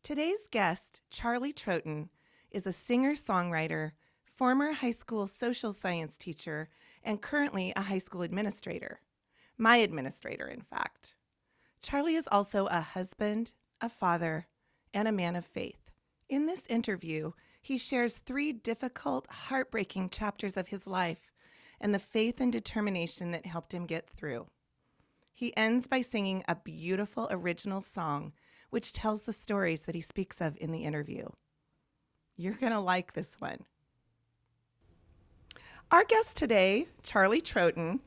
Today's guest, Charlie Troughton, is a singer-songwriter, former high school social science teacher, and currently a high school administrator. My administrator, in fact. Charlie is also a husband, a father, and a man of faith. In this interview, he shares 3 difficult, heartbreaking chapters of his life and the faith and determination that helped him get through. He ends by singing a beautiful original song which tells the stories that he speaks of in the interview. You're going to like this one. Our guest today, Charlie Troughton,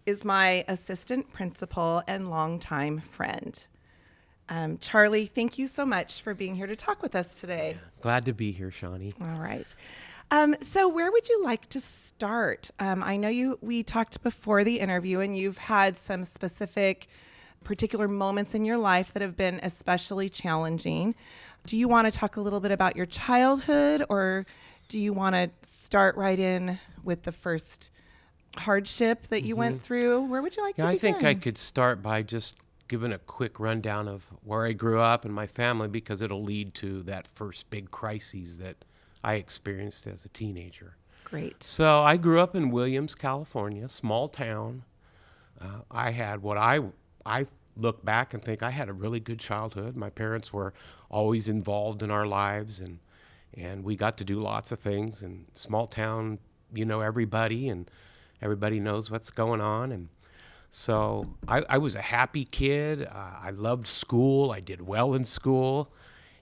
is my assistant principal and longtime friend. Charlie, thank you so much for being here to talk with us today. Yeah, glad to be here, Shawnee. All right. So where would you like to start? I know we talked before the interview and you've had some particular moments in your life that have been especially challenging. Do you want to talk a little bit about your childhood, or do you want to start right in with the first hardship that you went through? Where would you like to begin? I think I could start by just giving a quick rundown of where I grew up and my family, because it'll lead to that first big crisis that I experienced as a teenager. Great. So I grew up in Williams, California, small town. I had what I look back and think I had a really good childhood. My parents were always involved in our lives, and we got to do lots of things. And small town, you know everybody, and everybody knows what's going on. And so I was a happy kid. I loved school. I did well in school.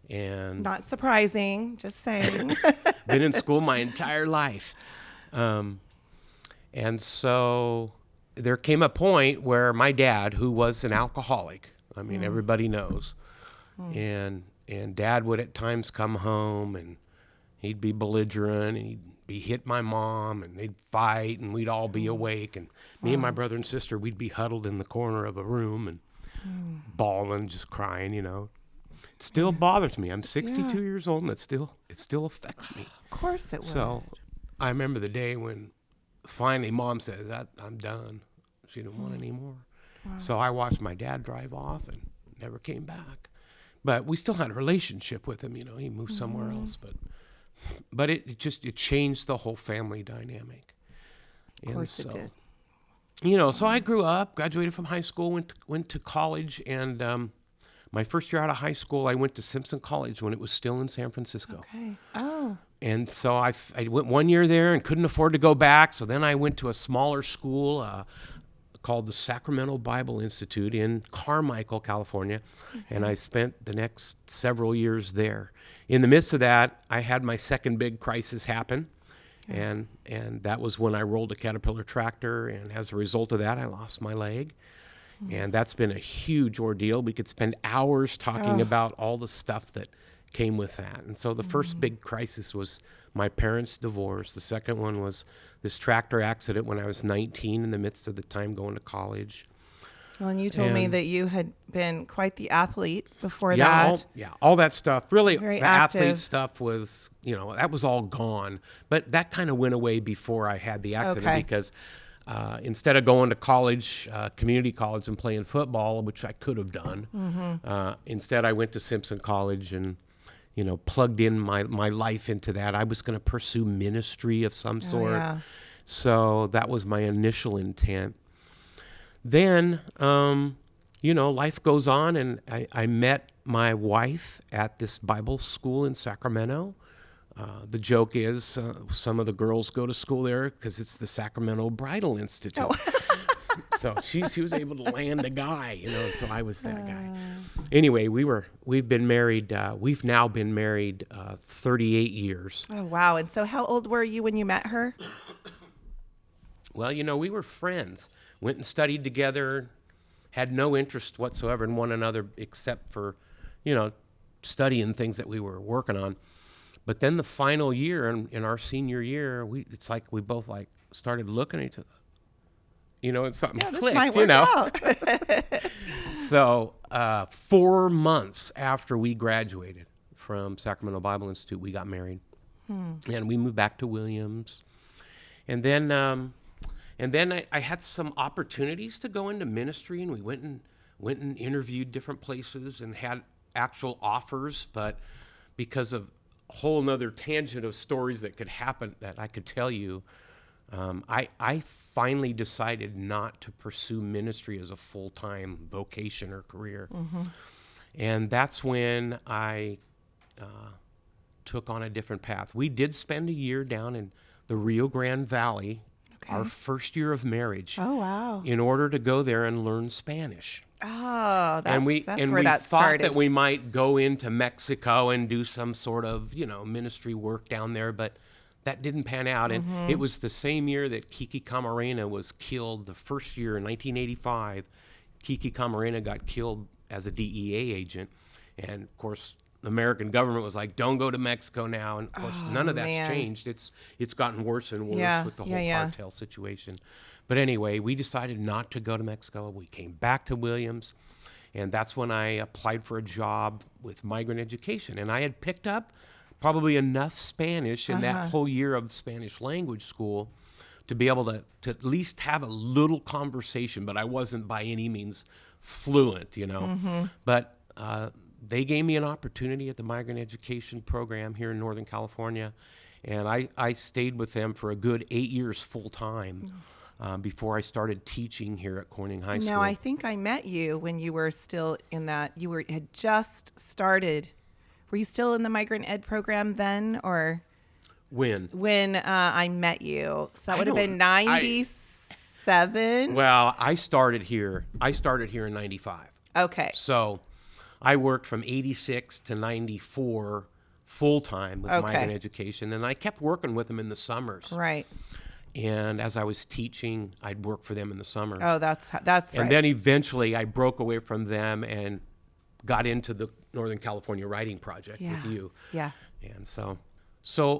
And not surprising, just saying. Been in school my entire life. And so there came a point where my dad, who was an alcoholic, I mean, everybody knows, and Dad would at times come home and he'd be belligerent and he'd hit my mom, and they'd fight, and we'd all be awake, and me and my brother and sister, we'd be huddled in the corner of a room and bawling, just crying, you know. It still bothers me. I'm 62 years old, and it still affects me. Of course it would. So I remember the day when finally Mom says, I'm done. She didn't want any more. Wow. So I watched my dad drive off and never came back. But we still had a relationship with him, you know. He moved somewhere else, but it changed the whole family dynamic. Of course it did. You know, so I grew up, graduated from high school, went to college, and my first year out of high school, I went to Simpson College when it was still in San Francisco. Okay. Oh. And so I went 1 year there and couldn't afford to go back. So then I went to a smaller school called the Sacramento Bible Institute in Carmichael, California. And I spent the next several years there. In the midst of that, I had my second big crisis happen. And that was when I rolled a Caterpillar tractor. And as a result of that, I lost my leg. And that's been a huge ordeal. We could spend hours talking about all the stuff that came with that. And so the first big crisis was my parents' divorce. The second one was this tractor accident when I was 19 in the midst of the time going to college. Well, and you told me that you had been quite the athlete before that. All that stuff. Really, Very the active. athlete stuff was, you know, that was all gone. But that kind of went away before I had the accident because instead of going to college, community college, and playing football, which I could have done, instead I went to Simpson College and, you know, plugged in my life into that. I was going to pursue ministry of some sort. Yeah. So that was my initial intent. Then, you know, life goes on, and I met my wife at this Bible school in Sacramento. The joke is some of the girls go to school there because it's the Sacramento Bridal Institute. Oh. So she was able to land a guy, you know, and so I was that guy. Anyway, we've been married. We've now been married 38 years. Oh, wow. And so how old were you when you met her? Well, you know, we were friends. Went and studied together, had no interest whatsoever in one another except for, you know, studying things that we were working on. But then the final year, in our senior year, it's like we both like started looking at each other. You know, and something clicked, you know. So 4 months after we graduated from Sacramento Bible Institute, we got married. And we moved back to Williams. And then I had some opportunities to go into ministry, and we went and interviewed different places and had actual offers. But because of a whole nother tangent of stories that could happen that I could tell you, I finally decided not to pursue ministry as a full-time vocation or career. And that's when I took on a different path. We did spend a year down in the Rio Grande Valley, our first year of marriage. Oh, wow. In order to go there and learn Spanish. Oh, that's we where that thought started. that we might go into Mexico and do some sort of, ministry work down there, but that didn't pan out. And it was the same year that Kiki Camarena was killed. The first year in 1985, Kiki Camarena got killed as a DEA agent. And of course, the American government was like, don't go to Mexico now. And of course, none of that's changed. It's gotten worse and worse with the whole cartel situation. But anyway, we decided not to go to Mexico. We came back to Williams, and that's when I applied for a job with migrant education. And I had picked up probably enough Spanish in that whole year of Spanish language school to be able to at least have a little conversation, but I wasn't by any means fluent, But they gave me an opportunity at the migrant education program here in Northern California, and I stayed with them for a good 8 years full time before I started teaching here at Corning High School. Now, I think I met you when you were still in that, had just started. Were you still in the migrant ed program then, or? When I met you. So that would have been 97? Well, I started here in 95. Okay. So I worked from 86 to 94 full-time with migrant education, and I kept working with them in the summers. Right. And as I was teaching, I'd work for them in the summer. Oh, that's right. And then eventually I broke away from them and got into the Northern California Writing Project with you. Yeah. And so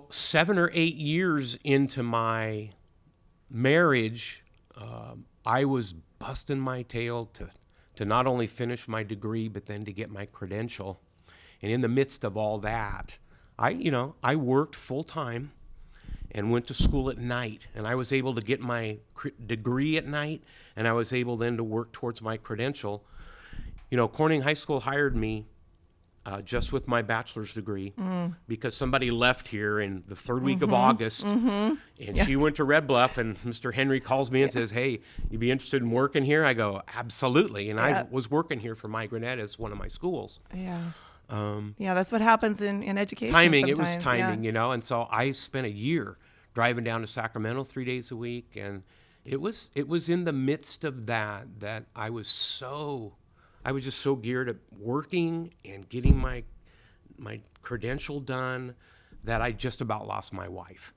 7 or 8 years into my marriage, I was busting my tail to not only finish my degree, but then to get my credential. And in the midst of all that, I worked full time and went to school at night, and I was able to get my degree at night, and I was able then to work towards my credential. Corning High School hired me just with my bachelor's degree because somebody left here in the third week of August, and she went to Red Bluff, and Mr. Henry calls me and says, hey, you be interested in working here? I go, absolutely. And I was working here for Migrant Ed as one of my schools. Yeah. That's what happens in education. Timing, sometimes. it was timing, and so I spent a year driving down to Sacramento 3 days a week, and it was in the midst of that I was just so geared at working and getting my credential done that I just about lost my wife.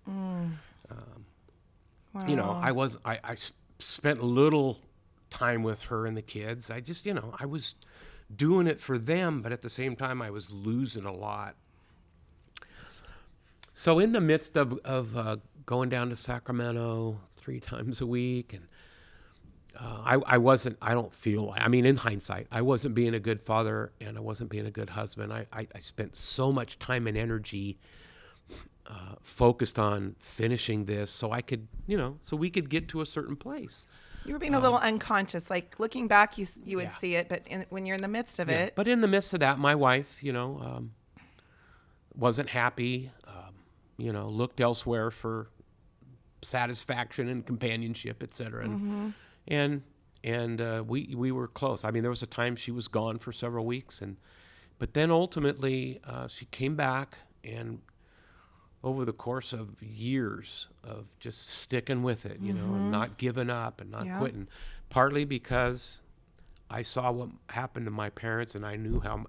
Wow. I spent little time with her and the kids. I just, I was doing it for them, but at the same time, I was losing a lot. So in the midst of going down to Sacramento 3 times a week, and in hindsight, I wasn't being a good father, and I wasn't being a good husband. I spent so much time and energy focused on finishing this so I could, so we could get to a certain place. You were being a little unconscious. Like looking back, you would see it, but when you're in the midst of it. But in the midst of that, my wife, wasn't happy, looked elsewhere for satisfaction and companionship, et cetera. And we were close. I mean, there was a time she was gone for several weeks, but then ultimately she came back, and over the course of years of just sticking with it, and not giving up and not quitting, partly because I saw what happened to my parents, and I knew how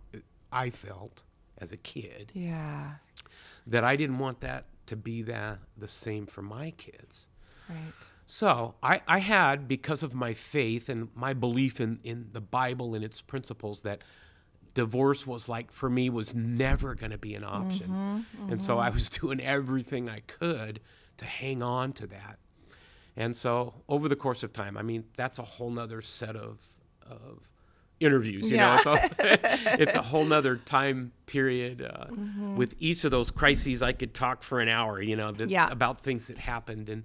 I felt as a kid. Yeah. That I didn't want that to be the same for my kids. Right. So I had, because of my faith and my belief in the Bible and its principles, that divorce was for me was never going to be an option. And so I was doing everything I could to hang on to that. And so over the course of time, I mean, that's a whole nother set of interviews, you know, so it's a whole nother time period. With each of those crises, I could talk for an hour, you know, about things that happened. And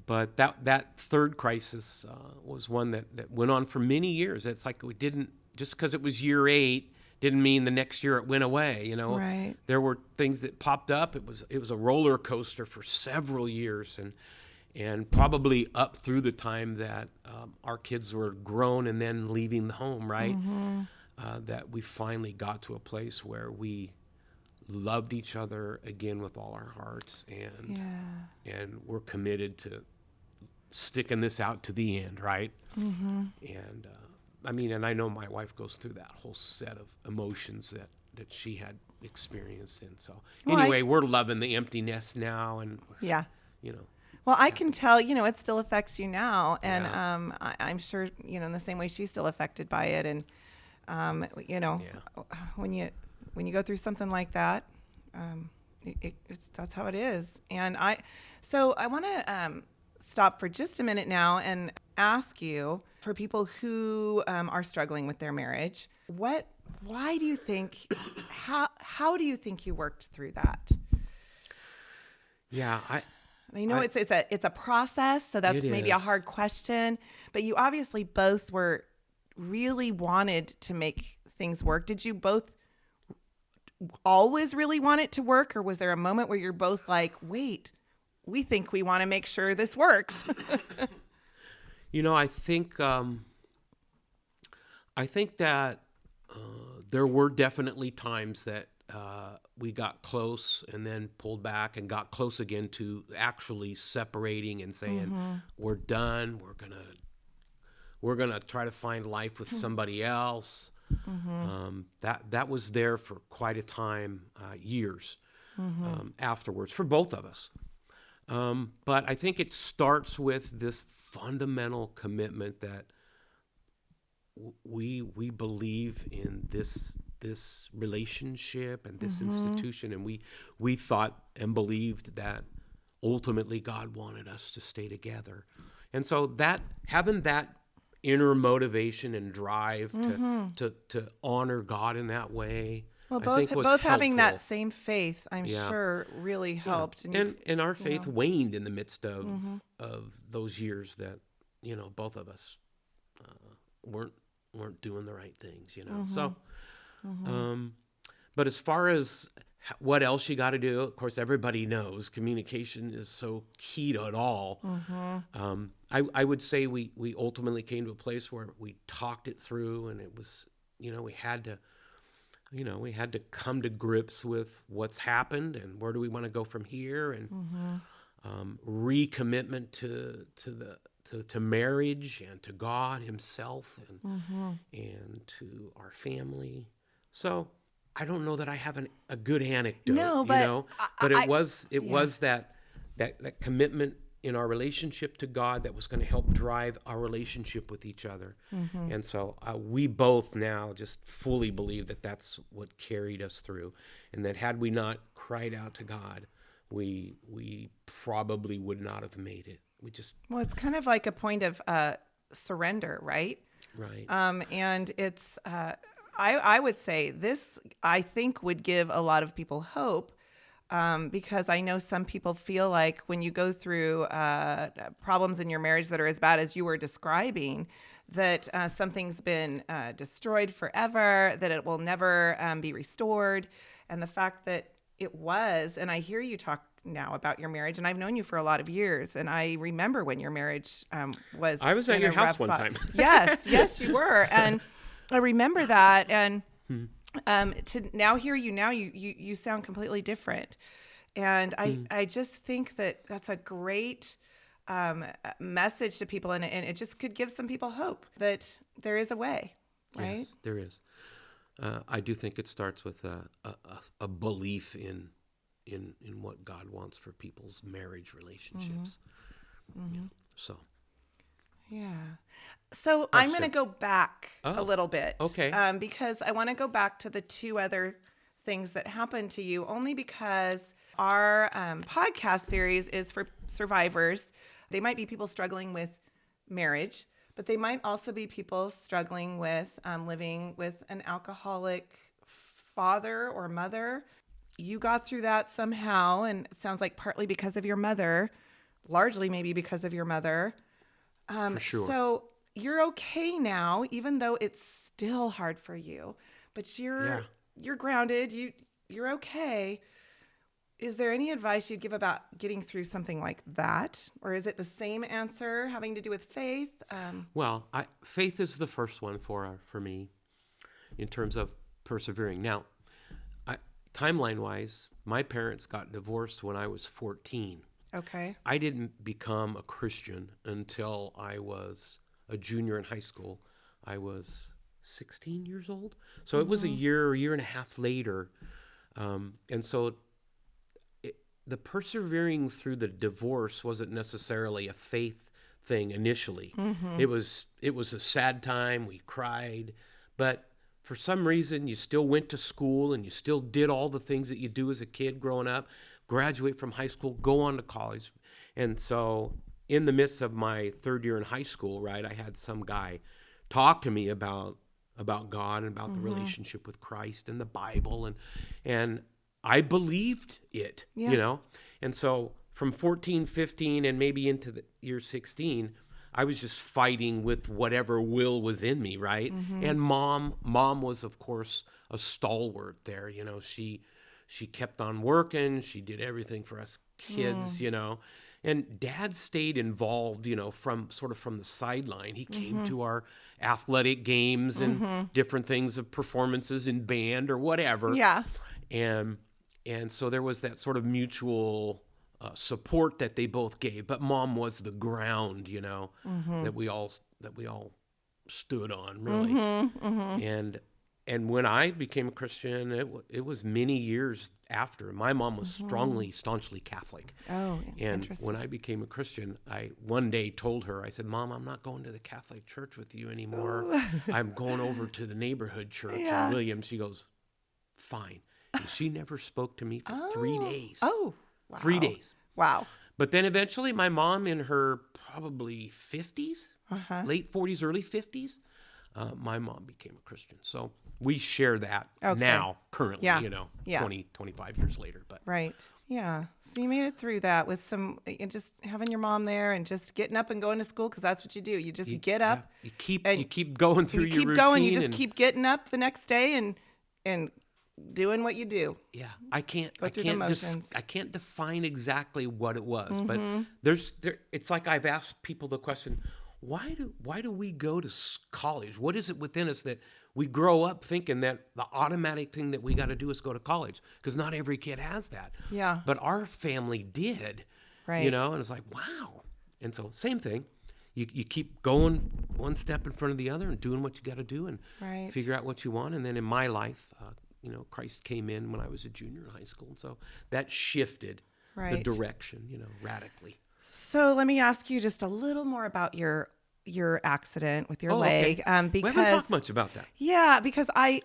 but that third crisis was one that went on for many years. It's like we didn't, just because it was year 8 didn't mean the next year it went away, you know. Right. There were things that popped up. It was a roller coaster for several years, and probably up through the time that our kids were grown and then leaving the home, right? That we finally got to a place where we loved each other again with all our hearts, and we're committed to sticking this out to the end, right? And I mean, and I know my wife goes through that whole set of emotions that she had experienced. And so anyway, we're loving the empty nest now, and you know. Well, I can tell, you know, it still affects you now. And I'm sure, you know, in the same way she's still affected by it. And, you know, when you go through something like that, that's how it is. And so I want to stop for just a minute now and ask you, for people who are struggling with their marriage, why do you think, how do you think you worked through that? Yeah, I know it's a process, so that's maybe a hard question, but you obviously both were really wanted to make things work. Did you both always really want it to work, or was there a moment where you're both like, wait, we think we want to make sure this works? You know, I think that there were definitely times that we got close and then pulled back and got close again to actually separating and saying, we're done. We're gonna try to find life with somebody else. That was there for quite a time, years afterwards for both of us. But I think it starts with this fundamental commitment that we believe in this relationship and this institution, and we thought and believed that ultimately God wanted us to stay together. And so that having that inner motivation and drive to honor God in that way, well, I think was both helpful. having that same faith, I'm sure, really helped. And our faith waned in the midst of those years that, you know, both of us weren't doing the right things, you know. So, but as far as what else you got to do, of course, everybody knows communication is so key to it all. I would say we ultimately came to a place where we talked it through, and it was, you know, we had to come to grips with what's happened and where do we want to go from here, and recommitment to marriage and to God Himself and to our family. So I don't know that I have a good anecdote, but it was that commitment in our relationship to God that was going to help drive our relationship with each other. And so we both now just fully believe that that's what carried us through, and that had we not cried out to God, we probably would not have made it. Well, it's kind of like a point of surrender, right? Right. And it's I would say this, I think, would give a lot of people hope, because I know some people feel like when you go through problems in your marriage that are as bad as you were describing, that something's been destroyed forever, that it will never be restored. And the fact that it was, and I hear you talk now about your marriage, and I've known you for a lot of years, and I remember when your marriage was I was at your house one time. Yes, you were. And I remember that, and to now hear you now, you sound completely different. And I just think that that's a great message to people, and it just could give some people hope that there is a way, right? Yes, there is. I do think it starts with a belief in what God wants for people's marriage relationships. So. Yeah. So I'm going to go back a little bit. Okay. Because I want to go back to the two other things that happened to you, only because our podcast series is for survivors. They might be people struggling with marriage, but they might also be people struggling with living with an alcoholic father or mother. You got through that somehow, and it sounds like partly because of your mother, largely maybe because of your mother. For sure. So you're okay now, even though it's still hard for you, but you're grounded. You're okay. Is there any advice you'd give about getting through something like that? Or is it the same answer having to do with faith? Well, faith is the first one for me in terms of persevering. Now, timeline-wise, my parents got divorced when I was 14. Okay. I didn't become a Christian until I was a junior in high school. I was 16 years old. So it was a year and a half later. And so the persevering through the divorce wasn't necessarily a faith thing initially. It was a sad time. We cried, but for some reason you still went to school and you still did all the things that you do as a kid growing up, graduate from high school, go on to college. And so in the midst of my third year in high school, right, I had some guy talk to me about God and about the relationship with Christ and the Bible, and I believed it, you know? And so from 14, 15, and maybe into the year 16, I was just fighting with whatever will was in me, right? And mom was, of course, a stalwart there. You know, she kept on working. She did everything for us kids, you know. And Dad stayed involved, you know, from the sideline. He came to our athletic games and different things of performances in band or whatever. Yeah. And so there was that sort of mutual support that they both gave, but Mom was the ground, you know, that we all stood on, really. And when I became a Christian, it was many years after. My mom was staunchly Catholic. Oh, and interesting. when I became a Christian, I one day told her, I said, "Mom, I'm not going to the Catholic church with you anymore. I'm going over to the neighborhood church in Williams." She goes, "Fine." And she never spoke to me for 3 days. Oh, wow. 3 days. Wow. But then eventually my mom in her probably 50s, late 40s, early 50s, my mom became a Christian. So we share that now, currently, you know, 20, 25 years later. But right. Yeah. So you made it through that with some, just having your mom there and just getting up and going to school, because that's what you do. You just get up. You keep going through your routine. You keep going. You just keep getting up the next day and doing what you do. Yeah, I can't define exactly what it was, but it's like I've asked people the question, why do we go to college? What is it within us that we grow up thinking that the automatic thing that we got to do is go to college? Because not every kid has that. Yeah. But our family did. Right. You know, and it's like, wow. And so same thing. You keep going one step in front of the other and doing what you got to do and figure out what you want. And then in my life, you know, Christ came in when I was a junior in high school. And so that shifted the direction, you know, radically. So let me ask you just a little more about your accident with your leg. Okay. Because we haven't talked much about that. Yeah, because I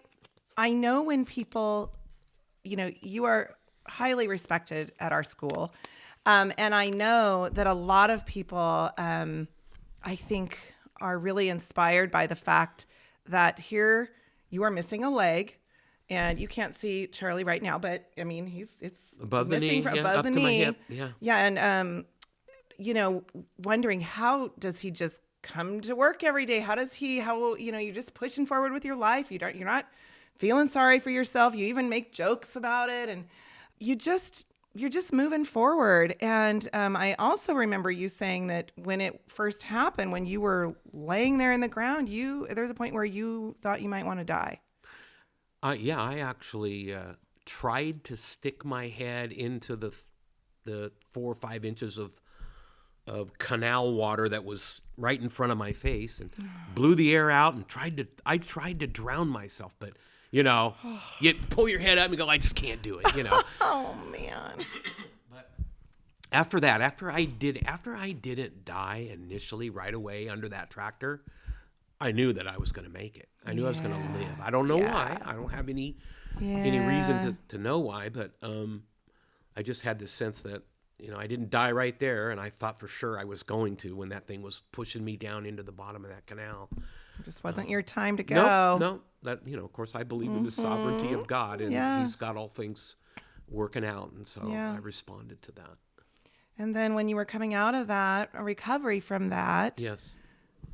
know when people, you know, you are highly respected at our school. And I know that a lot of people, I think, are really inspired by the fact that here you are missing a leg. And you can't see Charlie right now, but I mean, it's above the knee, above the knee. To my hip, yeah, and you know, wondering how does he just come to work every day? You know, you're just pushing forward with your life. You're not feeling sorry for yourself. You even make jokes about it, and you're just moving forward. And I also remember you saying that when it first happened, when you were laying there in the ground, there's a point where you thought you might want to die. I actually tried to stick my head into the 4 or 5 inches of canal water that was right in front of my face and blew the air out and I tried to drown myself, but you know, you pull your head up and go, I just can't do it, you know. Oh man. But after I didn't die initially right away under that tractor, I knew that I was going to make it. I knew I was going to live. I don't know why. I don't have any reason to know why, but I just had this sense that, I didn't die right there, and I thought for sure I was going to when that thing was pushing me down into the bottom of that canal. It just wasn't your time to go. No. That, of course, I believe in the sovereignty of God, and He's got all things working out, and so I responded to that. And then when you were coming out of that, a recovery from that, yes,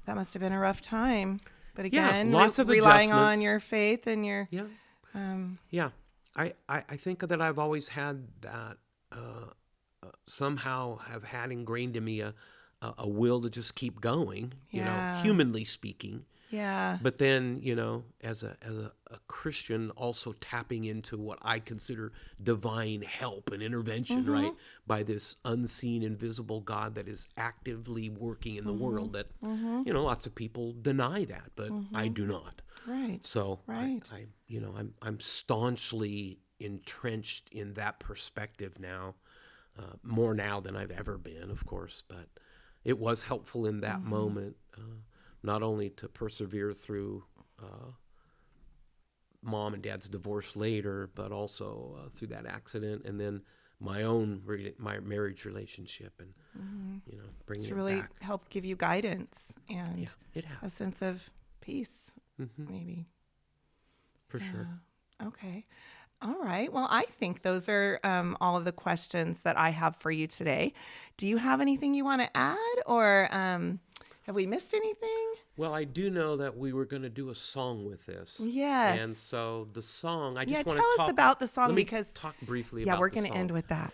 that must have been a rough time. But again, lots of relying adjustments. on your faith and your I think that I've always had that. Somehow have had ingrained in me a will to just keep going, humanly speaking. Yeah. But then, as a Christian, also tapping into what I consider divine help and intervention, right? By this unseen, invisible God that is actively working in the world that, lots of people deny that, but I do not. Right. So right. I'm staunchly entrenched in that perspective now. More now than I've ever been, of course, but it was helpful in that moment, not only to persevere through mom and dad's divorce later, but also through that accident, and then my own my marriage relationship, and bringing it really back. Help give you guidance and it has. a sense of peace, maybe. For sure. Okay. All right. Well, I think those are all of the questions that I have for you today. Do you have anything you want to add, or have we missed anything? Well, I do know that we were going to do a song with this. Yes. And so the song, I just want to tell us about the song, because talk briefly about the song. Yeah, we're going to end with that.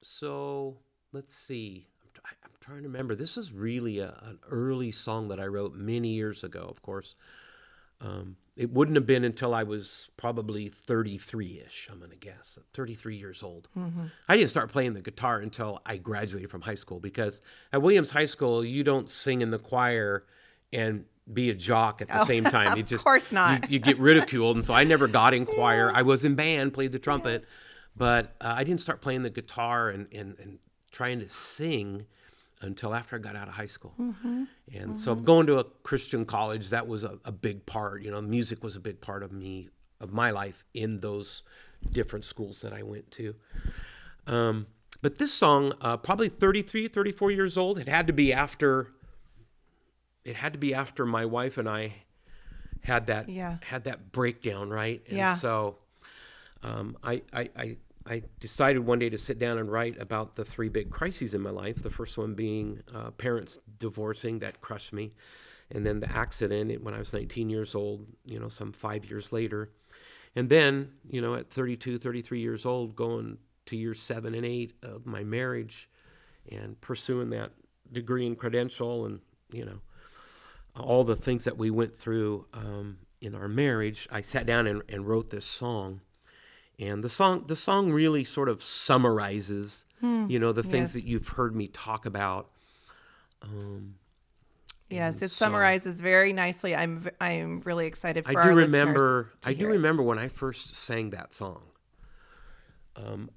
So let's see. I'm trying to remember. This is really an early song that I wrote many years ago, of course. It wouldn't have been until I was probably 33-ish, I'm going to guess, 33 years old. I didn't start playing the guitar until I graduated from high school, because at Williams High School, you don't sing in the choir and be a jock at the same time. Of course not. You get ridiculed, and so I never got in choir. I was in band, played the trumpet, but I didn't start playing the guitar and trying to sing until after I got out of high school. And so going to a Christian college, that was a big part. Music was a big part of my life in those different schools that I went to. But this song, probably 33, 34 years old, it had to be after my wife and I had that breakdown, right? And so I decided one day to sit down and write about the three big crises in my life. The first one being parents divorcing, that crushed me. And then the accident when I was 19 years old, some 5 years later. And then, at 32, 33 years old, going to years 7 and 8 of my marriage and pursuing that degree and credential, and, all the things that we went through in our marriage, I sat down and wrote this song. And the song really sort of summarizes, the things that you've heard me talk about. Yes, it summarizes very nicely. I'm really excited for I our do remember when I first sang that song.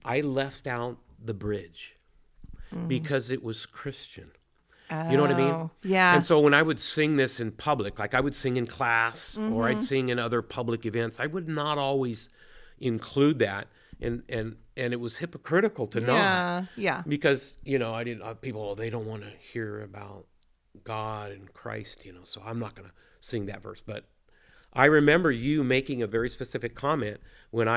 I left out the bridge because it was Christian. You know what I mean? Yeah. And so when I would sing this in public, like I would sing in class or I'd sing in other public events, I would not always include that, and it was hypocritical to not. Yeah. Because I didn't. People, they don't want to hear about God and Christ, so I'm not going to sing that verse. But I remember you making a very specific comment when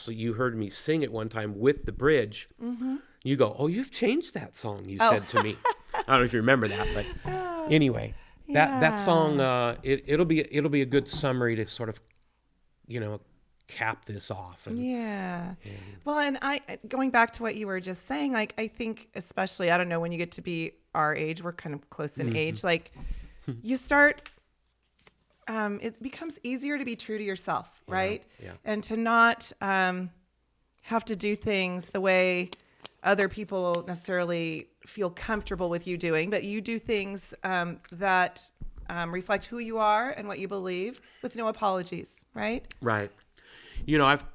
you heard me sing it one time with the bridge. You go, "Oh, you've changed that song," you said to me. I don't know if you remember that, but anyway, that song, it'll be a good summary to sort of, cap this off. Well, and going back to what you were just saying, like, I think especially, I don't know, when you get to be our age, we're kind of close in age, like you start, it becomes easier to be true to yourself, right? Yeah. And to not have to do things the way other people necessarily feel comfortable with you doing, but you do things that reflect who you are and what you believe with no apologies, right? Right.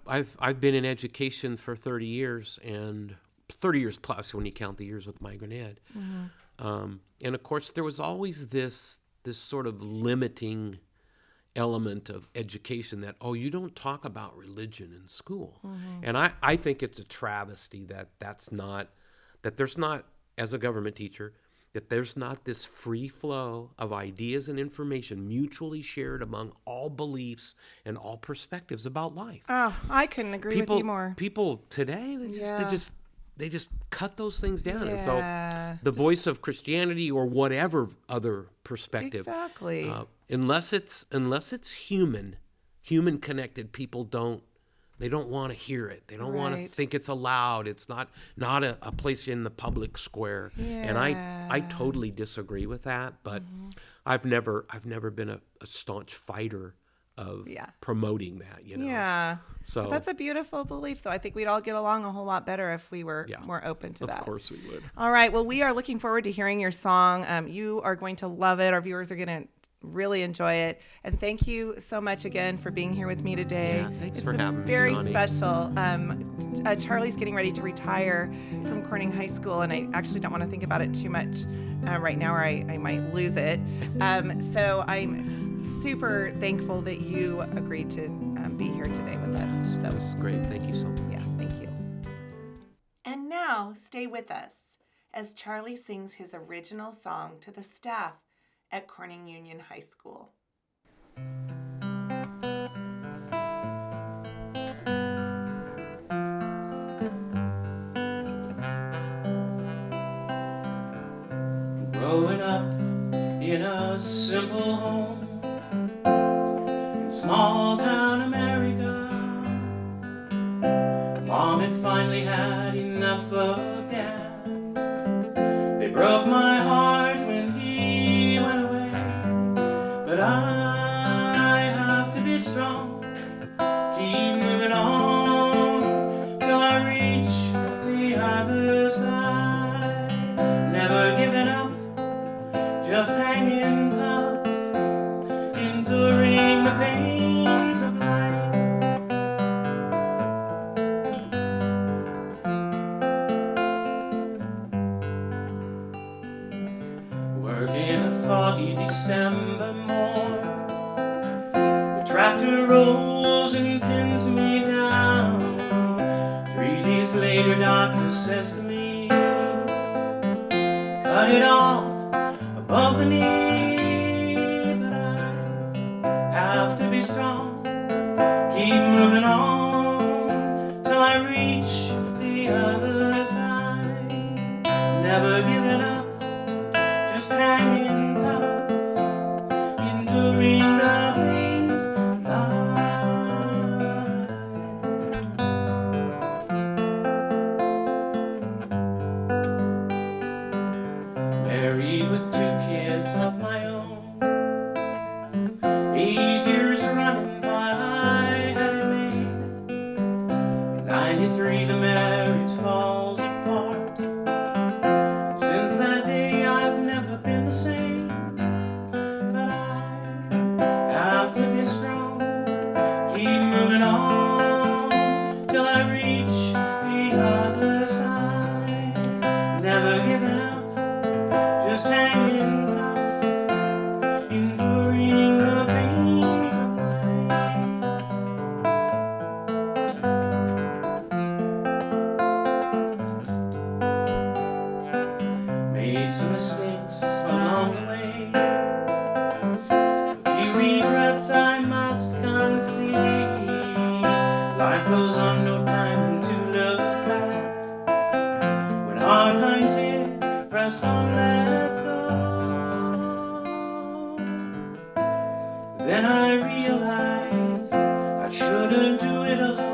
I've been in education for 30 years, and 30 years plus when you count the years with migrant ed. And of course, there was always this sort of limiting element of education that, oh, you don't talk about religion in school. And I think it's a travesty that there's not, as a government teacher, that there's not this free flow of ideas and information mutually shared among all beliefs and all perspectives about life. Oh, I couldn't agree with you more. People today, they just cut those things down. And so Yeah. the voice of Christianity or whatever other perspective, Exactly. unless it's human connected, people don't want to hear it. They don't want to Right. think it's allowed. It's not a place in the public square. And I totally disagree with that. But I've never been a staunch fighter of promoting that. Yeah. So But that's a beautiful belief, though. I think we'd all get along a whole lot better if we were more open to that. Of course we would. All right. Well, we are looking forward to hearing your song. You are going to love it. Our viewers are going to really enjoy it. And thank you so much again for being here with me today. Yeah, thanks for having me, very Sonny. special. Charlie's getting ready to retire from Corning High School, and I actually don't want to think about it too much right now, or I might lose it. So I'm super thankful that you agreed to be here today with us. So That was great. Thank you so much. yeah, thank you. And now stay with us as Charlie sings his original song to the staff at Corning Union High School. Growing up in a simple home in small town America, Mom had finally had enough of Dad. They broke my heart when he went away, but I have to be strong, keep moving on till I reach the other side. Never giving up, just hanging tough, enduring the pains of life. Working a foggy December morn, the tractor rolls and pins me down. 3 days later, doctor says to me, cut it off above the knee, but I have to be strong, keep moving on till I reach the other side. Never giving up, just hanging tough, enduring the pains of life. Married with 2 kids of my own, 8 years running while I had it made. In 93 the marriage falls apart, and since that day I've never been the same. But I have to be strong, keep moving on till I reach the other side. Never giving up, just hanging tough, enduring the pains of life. Made some mistakes along the way, a few regrets I must concede. Life goes on, no time to look back. When hard times hit, press on, let's go. Then I realized I shouldn't do it alone.